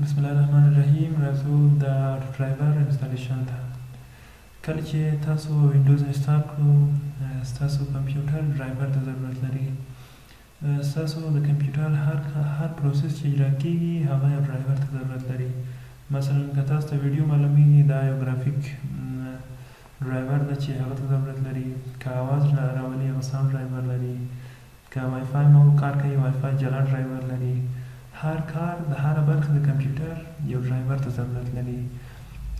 بسم الله الرحمن الرحیم. راځو د ډرایور انسټالیشن ته. کله چې تاسو وینډوز انسټال کړو ستاسو کمپیوټر ډرایور ته ضرورت لري. ستاسو د کمپیوټر هر پروسس چې اجرا کیږي هغه یو ډرایور ته ضرورت لري. مثلا که تاسو ته ویډیو معلومیږي دا یو ګرافیک ډرایور ده چې هغه ته ضرورت لري. که اواز راولي هغه ساوند ډرایور لري. که وای فای مو کار کوي وای فای جلا ډرایور لري. هر کار د هر برخه د کمپیوټر یو ډرایور ته ضرورت لري.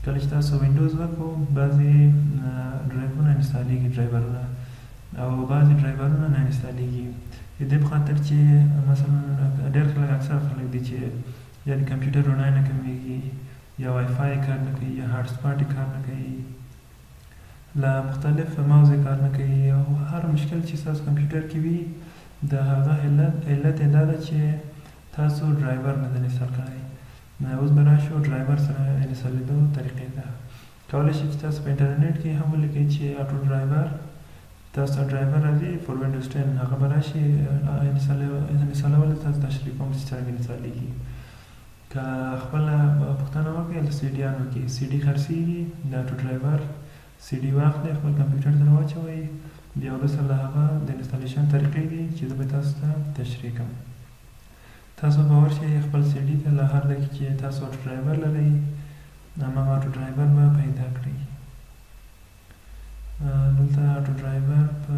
کله چې تاسو وینډوز وکړو بعضې ډرایورونه انسټالیږي ډرایورونه او بعضې ډرایورونه نه انسټالیږي. د دې په خاطر چې مثلا ډېر خلک اکثر خلک دي چې یا د کمپیوټر رڼا نه کمیږي یا وای فای کار نه کوي یا هاټ سپاټ کار نه کوي له مختلف موضوع کار نه کوي او هر مشکل چې ستاسو کمپیوټر کې وي د هغه علت یې دا ده چې تاسو ډرایور نه ده انسټال کړی. اوس به راشو ډرایور سره انسټالېدو طریقې ته. کولی شئ چې تاسو په انټرنیټ کې هم ولیکئ چې اټو ډرایور تاسو ډرایور راځي فور وینډوز 10 هغه به راشي انسټالولو تاسو تشریح کوم چې څرنګه انسټالېږي. که خپله پوښتنه وکړئ هلته سی ډیانو کې سی ډي خرڅېږي د اټو ډرایور سی ډي واخلئ خپل کمپیوټر ته واچوئ بیا وروسته له هغه د انسټالیشن طریقې دي چې زه به تاسو ته تشریح کوم. تاسو به ورشئ خپل سی ډي ته له هر ځای کې چې تاسو اټو ډرایور لرئ هماغه اټو ډرایور به پیدا کړئ. دلته اټو ډرایور په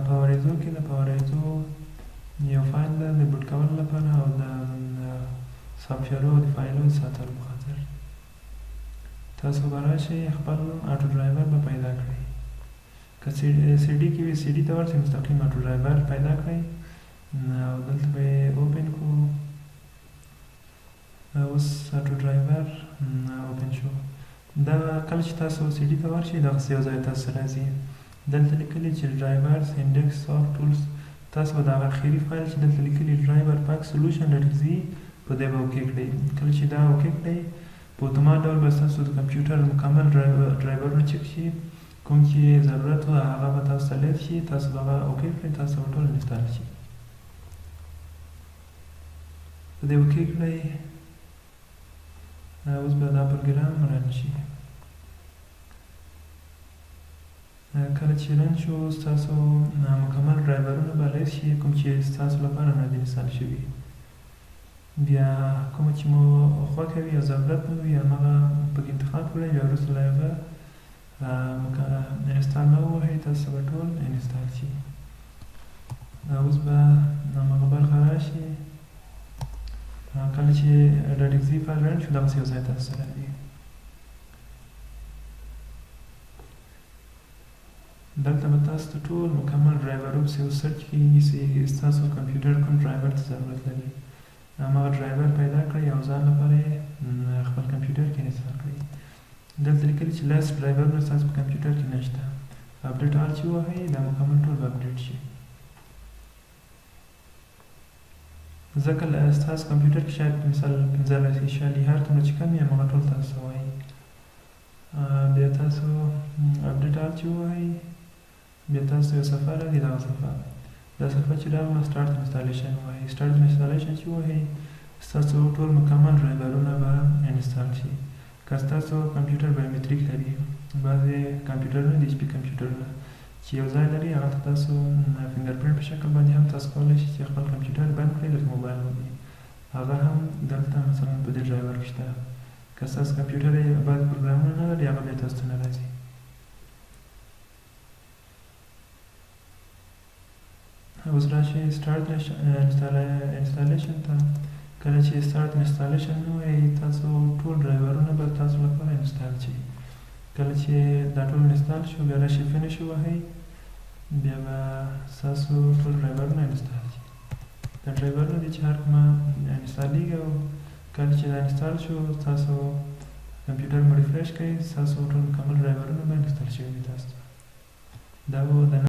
پاورایزو کې د پاورایزو یو فایل ده د بوټ کولو لپاره او د سافټویرو د فایلو د ساتلو په خاطر. تاسو به راشئ خپل اټو ډرایور به پیدا کړئ. که سی ډي کې وي سی ډي ته ورشئ مستقیم اټو ډرایور پیدا کړئ او دلته به یې اوپن کړو. اوس اټو ډرایور اوپن شو. دا کله چې تاسو سی ډي ته ورشئ دغسې یو ځای تاسو راځي. دلته لیکلي چې ډرایورز انډیکس آف ټولز تاسو به د هغه اخري فایل چې دلته لیکلي ډرایور پاک سولوشن ډاټ ایکس زي په دې به اوکې کړئ. کله چې دا اوکې کړئ په اتومات ډول به ستاسو د کمپیوټر مکمل ډرایورونه چک شي. کوم چې ضرورت و هغه به تاسو ته لیست شي. تاسو به هغه اوکې کړئ تاسو به ټول انسټال شي. په دې اوکې کړئ اوس به دا پروګرام رن شي. کله چې رن شو ستاسو مکمل ډرایورونه به لیست شي کوم چې ستاسو لپاره نه دي انسټال شوي. بیا کومه چې مو خوښه وي یا ضرورت مو وي هماغه پکې انتخاب کړئ بیا وروسته له هغه انسټال نه ووهئ تاسو به ټول انسټال شي. اوس به هماغه برخه راشي. کله چې ډاټ ایکس زي فایل رن شو دغسې یو ځای تاسو راځي. دلته به تاسو ته ټول مکمل ډرایورو پسې سرچ کېږي چې ستاسو کمپیوټر کوم ډرایور ته ضرورت لري. هماغه ډرایور پیدا کړئ او ځان لپاره یې خپل کمپیوټر کې انسټال کړئ. دلته لیکلي چې لاس ډرایورونه ستاسو په کمپیوټر کې نشته. اپډیټ آل چې ووهئ دا مکمل ټول به اپډیټ شي. ځکه ستاسو کمپیوټر کې شاید مثال 15 شالي هر څومره چې کم وي هماغه ټول تاسو ووایي. بیا تاسو اپډیټ آل چې ووهئ بیا تاسو یو صفحه راځي دغه صفحه دا صفحه چې راغله سټارټ انسټالیشن ووهئ. سټارټ انسټالیشن چې ووهئ ستاسو ټول مکمل ډرایورونه به انسټال شي. که ستاسو کمپیوټر بایومټریک لري بعضې کمپیوټرونه د ایچ پي کمپیوټرونه چې یو ځای لري هغه ته تاسو فنګر پرنټ په شکل باندې هم تاسو کولی شئ چې خپل کمپیوټر بند کړئ لکه موبایل باندې هغه هم دلته مثلا په دې ډرایور کې شته. که ستاسو کمپیوټر یې بعضې پروګرامونه نه لري هغه بیا تاسو ته نه راځي. اوس راشئ سټارټ انسټالیشن ته. کله چې سټارټ انسټالیشن ووایئ تاسو ټول ډرایورونه به تاسو لپاره انسټال شي. کله چې دا ټول انسټال شو بیا راشئ فینش ووهئ بیا به ستاسو ټول ډرایورونه انسټال شي. دا ډرایورونه دي چې هر کومه انسټالېږي او کله چې دا انسټال شو ستاسو کمپیوټر مو ریفریش کړئ ستاسو ټول مکمل ډرایورونه به انسټال شوي وي تاسو ته. دا به